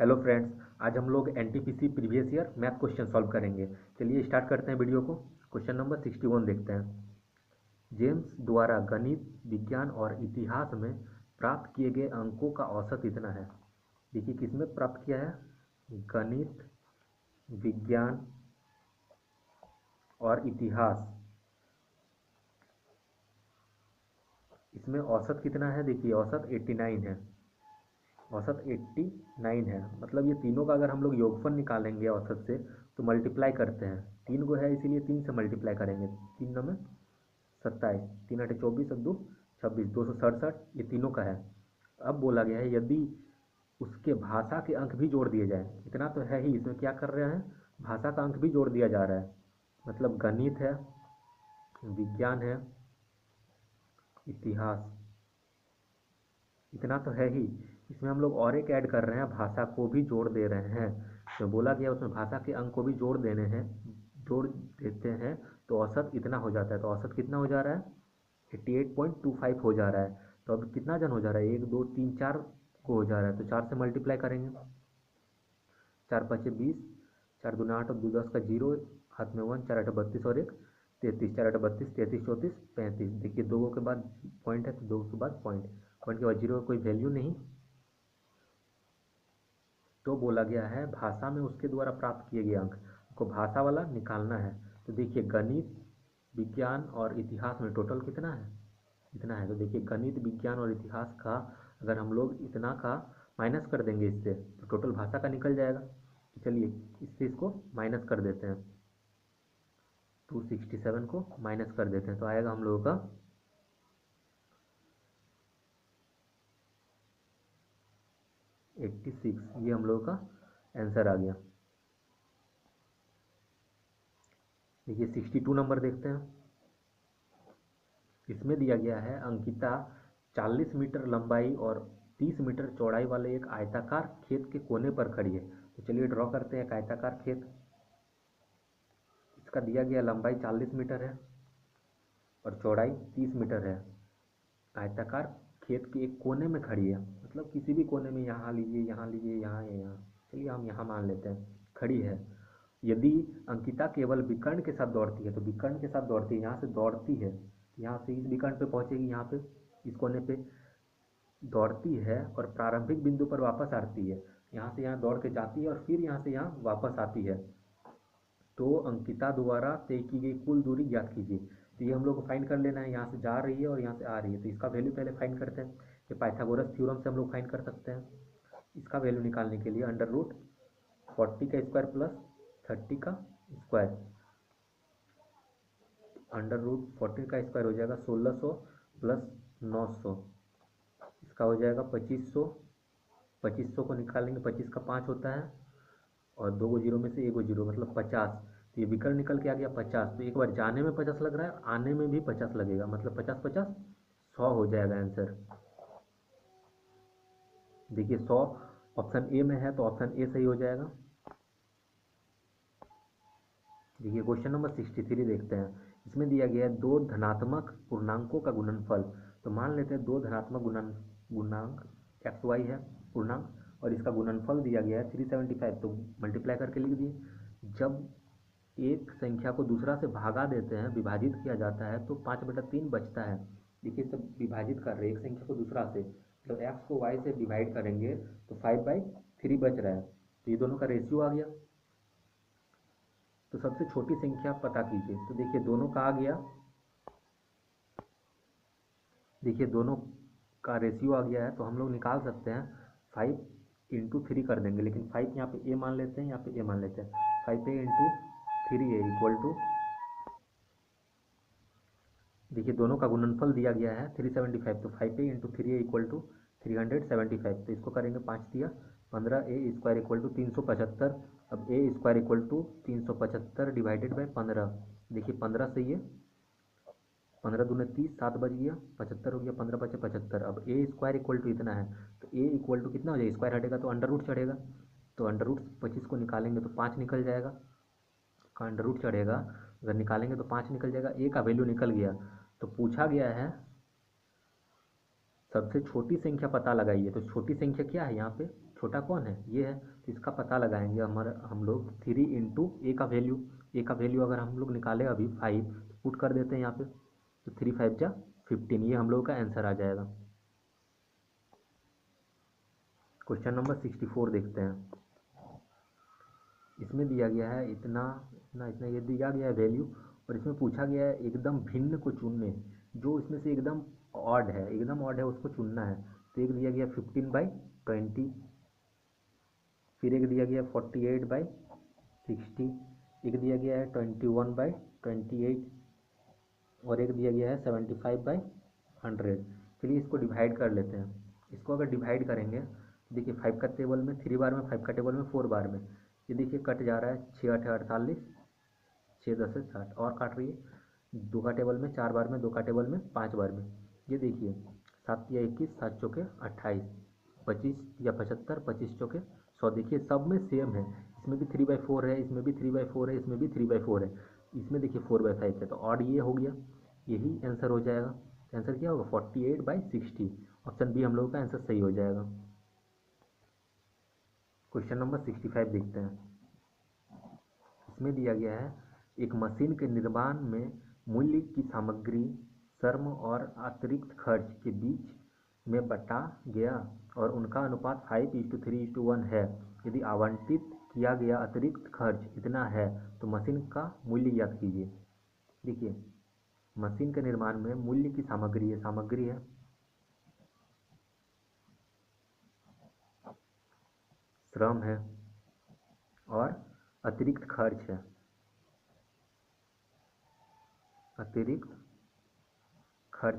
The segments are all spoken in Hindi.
हेलो फ्रेंड्स, आज हम लोग NTPC previous year math question solve करेंगे। चलिए स्टार्ट करते हैं वीडियो को। क्वेश्चन नंबर 61 देखते हैं। जेम्स द्वारा गणित, विज्ञान और इतिहास में प्राप्त किए गए अंकों का औसत इतना है। देखिए किसमें प्राप्त किया है, गणित, विज्ञान और इतिहास। इसमें औसत कितना है, देखिए औसत 89 है। औसत 89 है, मतलब ये तीनों का अगर हम लोग योगफल निकालेंगे औसत से तो मल्टीप्लाई करते हैं। 3 को है इसीलिए 3 से मल्टीप्लाई करेंगे। 3 में 27, 3 8 24 और 2 26, 267 ये तीनों का है। अब बोला गया है यदि उसके भाषा के अंक भी जोड़ दिए जाए, इतना तो है ही, इसमें क्या कर रहे हैं, भाषा का अंक भी जोड़ दिया जा रहा है। मतलब गणित है, विज्ञान है, इतिहास, इतना तो है ही। इसमें हम लोग और एक ऐड कर रहे हैं, भाषा को भी जोड़ दे रहे हैं। तो बोला गया उसमें भाषा के अंक को भी जोड़ देने हैं, जोड़ देते हैं तो औसत इतना हो जाता है। तो औसत कितना हो जा रहा है, 88.25 हो जा रहा है। तो अब कितना जन हो जा रहा है, 1 2 3 4 को हो जा रहा है। तो 4 से मल्टीप्लाई करेंगे, 4 5 20, 4 दूना 8 और 2 10 का 0, हाथ में 1, 4 8 32 और 1 33, 4 8 32, 33 34 35। देखिए दो के बाद पॉइंट है तो दो के बाद पॉइंट, पॉइंट के बाद जीरो का कोई वैल्यू नहीं। तो बोला गया है भाषा में उसके द्वारा प्राप्त किए गए अंक को भाषा वाला निकालना है। तो देखिए गणित, विज्ञान और इतिहास में टोटल कितना है, इतना है। तो देखिए गणित, विज्ञान और इतिहास का अगर हम लोग इतना का माइनस कर देंगे इससे तो टोटल भाषा का निकल जाएगा। तो चलिए इससे इसको माइनस कर देते हैं, 267 को माइनस कर देते हैं तो आएगा हम लोगों का 86। ये हम लोगों का आंसर आ गया। देखिए 62 नंबर देखते हैं। इसमें दिया गया है अंकिता 40 मीटर लंबाई और 30 मीटर चौड़ाई वाले एक आयताकार खेत के कोने पर खड़ी है। तो चलिए ड्रॉ करते हैं एक आयताकार खेत। इसका दिया गया लंबाई 40 मीटर है और चौड़ाई 30 मीटर है। आयताकार खेत के एक कोने में खड़ी है, मतलब किसी भी कोने में, यहाँ लीजिए, यहाँ लीजिए, यहाँ या यहाँ, चलिए हम यहाँ मान लेते हैं खड़ी है। यदि अंकिता केवल विकर्ण के साथ दौड़ती है, तो विकर्ण के साथ दौड़ती है, यहाँ से दौड़ती है, यहाँ से इस विकर्ण पे पहुँचेगी, यहाँ पे इस कोने पे दौड़ती है और प्रारंभिक बिंदु पर वापस आती है, यहाँ से यहाँ दौड़ के जाती है और फिर यहाँ से यहाँ वापस आती है, तो अंकिता द्वारा तय की गई कुल दूरी ज्ञात कीजिए। तो ये हम लोग को फाइंड कर लेना है, यहाँ से जा रही है और यहाँ से आ रही है, तो इसका वैल्यू पहले फाइंड करते हैं। ये पाइथागोरस थ्योरम से हम लोग फाइंड कर सकते हैं। इसका वैल्यू निकालने के लिए अंडर रूट 40 का स्क्वायर प्लस 30 का स्क्वायर, अंडर रूट 40 का स्क्वायर हो जाएगा 1600 प्लस 900, इसका हो जाएगा 2500। 2500 को निकालेंगे, 25 का 5 होता है और 2 जीरो में से 1 जीरो मतलब 50। तो ये विकर्ण निकल के आ गया 50। तो एक बार जाने में 50 लग रहा है, आने में भी 50 लगेगा, मतलब 50 50 100 हो जाएगा आंसर। देखिए 100 ऑप्शन ए में है तो ऑप्शन ए सही हो जाएगा। देखिए क्वेश्चन नंबर 63 देखते हैं। इसमें दिया गया है दो धनात्मक पूर्णांकों का गुणनफल। तो मान लेते हैं दो धनात्मक गुणांक एक्स वाई है पूर्णांक और इसका गुणनफल दिया गया है 375। तो मल्टीप्लाई करके लिख दिए। जब एक संख्या को दूसरा से भागा देते हैं, विभाजित किया जाता है, तो 5/3 बचता है। देखिए सब विभाजित कर रहे हैं एक संख्या को दूसरा से, मतलब एक्स को वाई से डिवाइड करेंगे तो 5/3 बच रहा है। तो ये दोनों का रेशियो आ गया। तो सबसे छोटी संख्या पता कीजिए। तो देखिए दोनों का आ गया, देखिए दोनों का रेशियो आ गया है, तो हम लोग निकाल सकते हैं 5/3 कर देंगे, लेकिन 5 यहाँ पे ए मान लेते हैं, यहाँ पे ए मान लेते हैं। 5a × 3a इक्वल टू, देखिए दोनों का गुणनफल दिया गया है 375, तो 5a × 3a इक्वल टू 375। तो इसको करेंगे 5 दिया 15a स्क्वायर इक्वल टू 375। अब a square equal to 375 divided by 15। देखिए 15 से ये 15 दूने 30, 7 बच गया, 75 हो गया, 15 बचे 75। अब ए स्क्वायर इक्वल टू इतना है, तो ए इक्वल टू कितना हो जाएगा, स्क्वायर हटेगा तो अंडर रूट चढ़ेगा, तो अंडर रूट 25 को निकालेंगे तो 5 निकल जाएगा, का अंडर रूट चढ़ेगा, अगर निकालेंगे तो 5 निकल जाएगा, ए का वैल्यू निकल गया। तो पूछा गया है सबसे छोटी संख्या पता लगाइए। तो छोटी संख्या क्या है यहाँ पे, छोटा कौन है, ये है। तो इसका पता लगाएंगे हम लोग 3 इंटू ए का वैल्यू अगर हम लोग निकाले अभी 5, पुट कर देते हैं यहाँ पे, तो 3 5 जा 15, ये हम लोग का आंसर आ जाएगा। क्वेश्चन नंबर 64 देखते हैं। इसमें दिया गया है इतना इतना इतना, ये दिया गया है वैल्यू, और इसमें पूछा गया है एकदम भिन्न को चुनने, जो इसमें से एकदम ऑड है उसको चुनना है। तो एक दिया गया 15/20, फिर एक दिया गया 48/60, एक दिया गया है 21/28, और एक दिया गया है 75/100। चलिए इसको डिवाइड कर लेते हैं। इसको अगर डिवाइड करेंगे, देखिए 5 का टेबल में 3 बार में, 5 का टेबल में 4 बार में, ये देखिए कट जा रहा है, 6 8 48, 6 10 60, और काट रही है 2 का टेबल में 4 बार में, 2 का टेबल में 5 बार में। ये देखिए 7 या 21, 7 चौके 28, 25 या 75, 25 चौके 100। देखिए सब में सेम है, इसमें भी 3/4 है, इसमें भी 3/4 है, इसमें भी 3/4 है, इसमें देखिए 4/5 है। तो ऑड ये हो गया, यही आंसर हो जाएगा। आंसर क्या होगा 48/60। ऑप्शन बी हम लोगों का आंसर सही हो जाएगा। क्वेश्चन नंबर 65 देखते हैं। इसमें दिया गया है एक मशीन के निर्माण में मूल्य की सामग्री श्रम और अतिरिक्त खर्च के बीच में बटा गया और उनका अनुपात 5:3:1 है। यदि आवंटित किया गया अतिरिक्त खर्च इतना है तो मशीन का मूल्य ज्ञात कीजिए। देखिए मशीन के निर्माण में मूल्य की सामग्री है, श्रम है और अतिरिक्त खर्च है,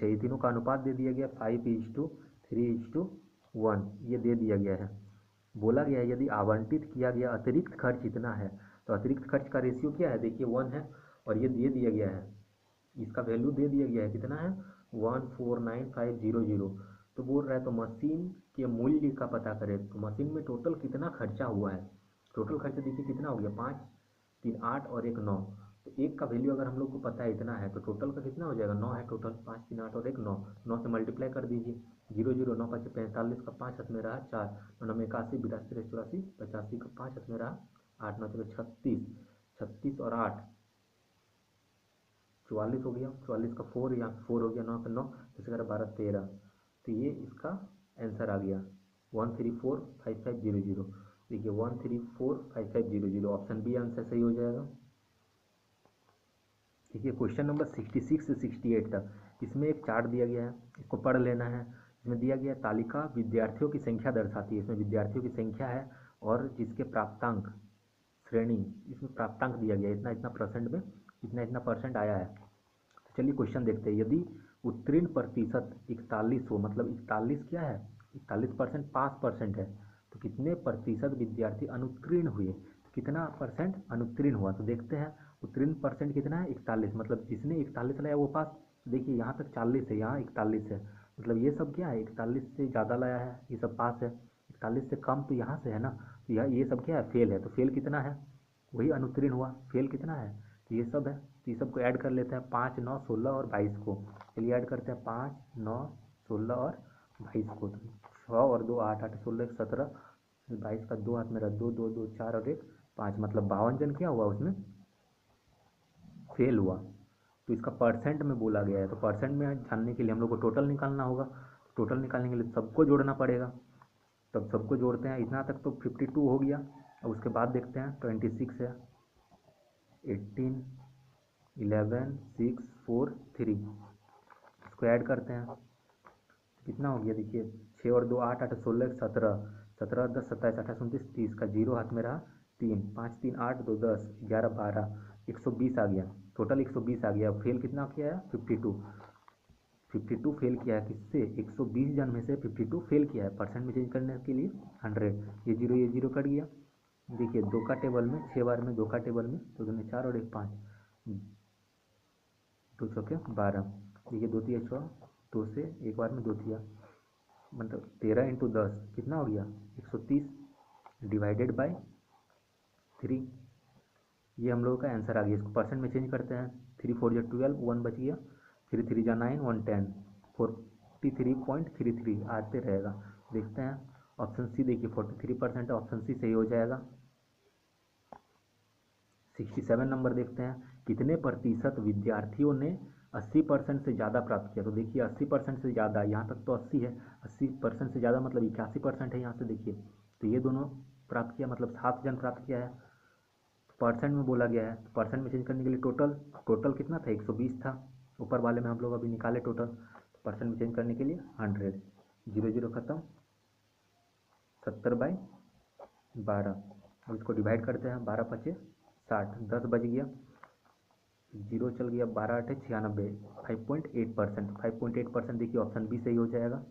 ये तीनों का अनुपात दे दिया गया 5:3:1, ये दे दिया गया है। बोला गया है यदि आवंटित किया गया अतिरिक्त खर्च इतना है, तो अतिरिक्त खर्च का रेशियो क्या है, देखिए 1 है, और ये दे दिया गया है, इसका वैल्यू दे दिया गया है, कितना है 149500। तो बोल रहा है तो मशीन के मूल्य का पता करें, तो मशीन में टोटल कितना खर्चा हुआ है। टोटल खर्चा देखिए कितना हो गया, 5 3 8 और एक 9। तो एक का वैल्यू अगर हम लोग को पता है इतना है, तो टोटल का कितना हो जाएगा, 9 है टोटल, 5 3 8 और एक 9, 9 से मल्टीप्लाई कर दीजिए, 0 0 9 5 45 का 5 हाथ में रहा 4, 9 9 81, 82 84, 85 का 5 हाथ में रहा 8, 9 36, 36 और 8 44 हो गया, 44 का 4 यहाँ 4 हो गया, 9 का 9, 10 11 12 13। तो ये इसका आंसर आ गया 1345500। देखिए 1345500, ऑप्शन बी आंसर सही हो जाएगा। देखिए क्वेश्चन नंबर 66 से 68 तक, इसमें एक चार्ट दिया गया है, इसको पढ़ लेना है। इसमें दिया गया तालिका विद्यार्थियों की संख्या दर्शाती है, इसमें विद्यार्थियों की संख्या है और जिसके प्राप्तांक श्रेणी, इसमें प्राप्तांक दिया गया इतना इतना परसेंट में, इतना इतना परसेंट आया है। तो चलिए क्वेश्चन देखते हैं। यदि उत्तीर्ण प्रतिशत 41 हो, मतलब 41 क्या है, 41% पास परसेंट है, तो कितने प्रतिशत विद्यार्थी अनुत्तीर्ण हुए, तो कितना परसेंट अनुत्तीर्ण हुआ। तो देखते हैं उत्तीर्ण परसेंट कितना है 41, मतलब जिसने 41 लाया वो पास। देखिए यहाँ तक 40 है, यहाँ 41 है, मतलब ये सब क्या है 41 से ज़्यादा लाया है, ये सब पास है। 41 से कम तो यहाँ से है ना, तो ये सब क्या है फेल है, तो फेल कितना है, वही अनुत्तीर्ण हुआ। फेल कितना है, तो ये सब है, तो ये सबको ऐड कर लेते हैं 5 9 16 और 22 को। चलिए ऐड करते हैं 5 9 16 और 22 को, तो 6 और 2 8 8 16 17, 22 का 2 हाथ में रहा 2 2 2 4 और 1 5, मतलब 52 जन क्या हुआ उसमें फेल हुआ। तो इसका परसेंट में बोला गया है, तो परसेंट में जानने के लिए हम लोग को टोटल निकालना होगा। टोटल निकालने के लिए सबको जोड़ना पड़ेगा, तब सबको जोड़ते हैं, इतना तक तो 52 हो गया। अब उसके बाद देखते हैं 26 है, 18 11 6 4 3, इसको ऐड करते हैं, कितना हो गया देखिए 6 और 2 8 8 16 17, 17 10 27 28 29 30 का 0 हाथ में रहा 3, 5 3 8 2 10 11 12, 120 आ गया, टोटल 120 आ गया। फेल कितना किया है 52 फेल किया है, किससे 120 जन में से 52 फेल किया है। परसेंट में चेंज करने के लिए 100, ये जीरो कट गया। देखिए 2 का टेबल में 6 बार में, 2 का टेबल में 2 दूनी 4 और 1 5, 2 चौके 12, देखिए 2 तिया 6, 2 से एक बार में 2 तिया, मतलब 13 × 10 कितना हो गया 130 डिवाइडेड बाय 3, ये हम लोगों का आंसर आ गया। इसको परसेंट में चेंज करते हैं, 3 4 जा 12, 1 बच गया, 3 3 जा 9, 1 10, 43.33 आते रहेगा। देखते हैं ऑप्शन सी देखिए 43% है, ऑप्शन सी सही हो जाएगा। 67 नंबर देखते हैं, कितने प्रतिशत विद्यार्थियों ने 80% से ज़्यादा प्राप्त किया। तो देखिए 80% से ज़्यादा, यहाँ तक तो 80 है, 80% से ज़्यादा मतलब 81% है यहाँ से देखिए। तो ये दोनों प्राप्त किया, मतलब 7 जन प्राप्त किया है। परसेंट में बोला गया है, तो परसेंट में चेंज करने के लिए टोटल कितना था, 120 था। ऊपर वाले में हम लोग अभी निकाले टोटल, तो परसेंट में चेंज करने के लिए 100, 0 0 खत्म, 70/12। अब इसको डिवाइड करते हैं, 12 पचे 60, 10 बच गया, 0 चल गया, 12 8 96, 5.8%। 5.8% देखिए ऑप्शन बी सही हो जाएगा।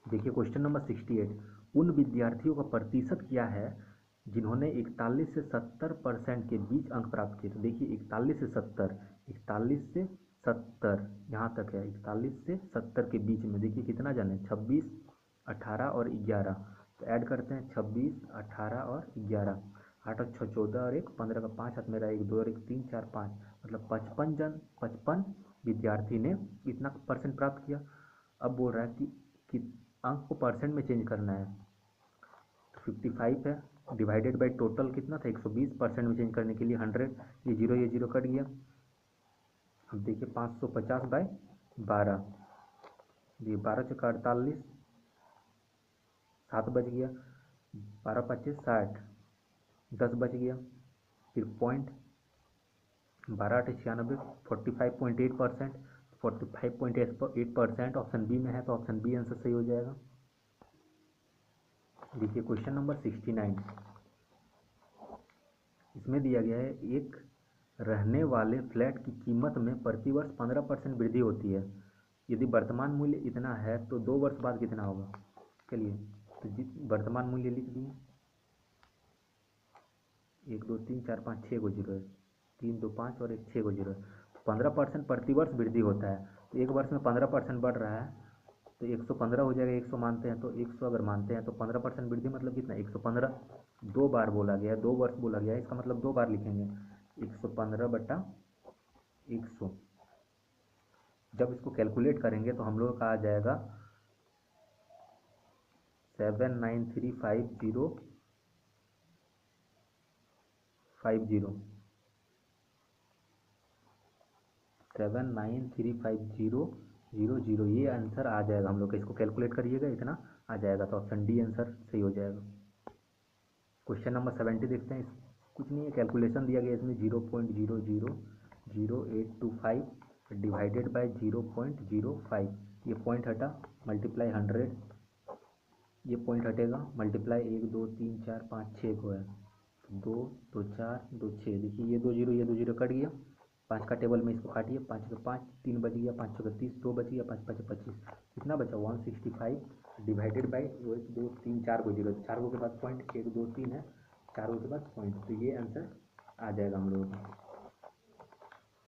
देखिए क्वेश्चन नंबर 68, उन विद्यार्थियों का प्रतिशत क्या है जिन्होंने 41 से 70% के बीच अंक प्राप्त किए। तो देखिए 41 से 70, 41 से 70 यहाँ तक है, 41 से 70 के बीच में देखिए कितना जाने, 26, 18 और 11। तो ऐड करते हैं 26, 18 और 11, 8 और 6 14 और 1 15 का 5 हाथ मेरा, 1 2 और 1 3 4 5, मतलब 55 विद्यार्थी ने इतना परसेंट प्राप्त किया। अब बोल रहा है कि अंक को परसेंट में चेंज करना है। 55 है, डिवाइडेड बाई टोटल कितना था 120, परसेंट में चेंज करने के लिए 100, ये जीरो कट गया। अब देखिए 550/12, ये 12 चौका 48, 7 बच गया, 12 पच्चीस 60, 10 बच गया, फिर पॉइंट, 12 8 96, 45.8%। 45.8% ऑप्शन बी में है, तो ऑप्शन बी आंसर सही हो जाएगा। देखिए क्वेश्चन नंबर 69, इसमें दिया गया है एक रहने वाले फ्लैट की कीमत में प्रतिवर्ष 15% वृद्धि होती है। यदि वर्तमान मूल्य इतना है तो 2 वर्ष बाद कितना होगा। चलिए तो वर्तमान मूल्य लिख दिए, 1 2 3 4 5 6 को जीरो है, 3 2 5 और 1 6 को जीरो है। तो 15% प्रतिवर्ष वृद्धि होता है, तो एक वर्ष में 15% बढ़ रहा है, तो 115 हो जाएगा। 100 मानते हैं तो 100 अगर मानते हैं तो 15% वृद्धि मतलब कितना, 115। 2 बार बोला गया है, 2 वर्ष बोला गया है, इसका मतलब 2 बार लिखेंगे, 115/100। जब इसको कैलकुलेट करेंगे तो हम लोग का आ जाएगा 7935050, 7935000, ये आंसर आ जाएगा हम लोग का। इसको कैलकुलेट करिएगा, इतना आ जाएगा, तो ऑप्शन डी आंसर सही हो जाएगा। क्वेश्चन नंबर 70 देखते हैं, कुछ नहीं है, कैलकुलेशन दिया गया इसमें 0.000825 डिवाइडेड बाय 0.05, ये पॉइंट हटा, मल्टीप्लाई 100, ये पॉइंट हटेगा, मल्टीप्लाई 1 2 3 4 5 6 को है, 2 2 4 2 6, देखिए ये 2 जीरो, ये 2 जीरो कट गया, 5 का टेबल में इसको काटिए, 5 के 5, 3 बच गया, 5 छः 30, 2 बच गया, 5 5 25, कितना बचा 165 डिवाइडेड बाई 1 2 3 4 को जीरो, 4 को के बाद पॉइंट, 1 2 3 है, 4 को के बाद पॉइंट, तो ये आंसर आ जाएगा हम लोगों का।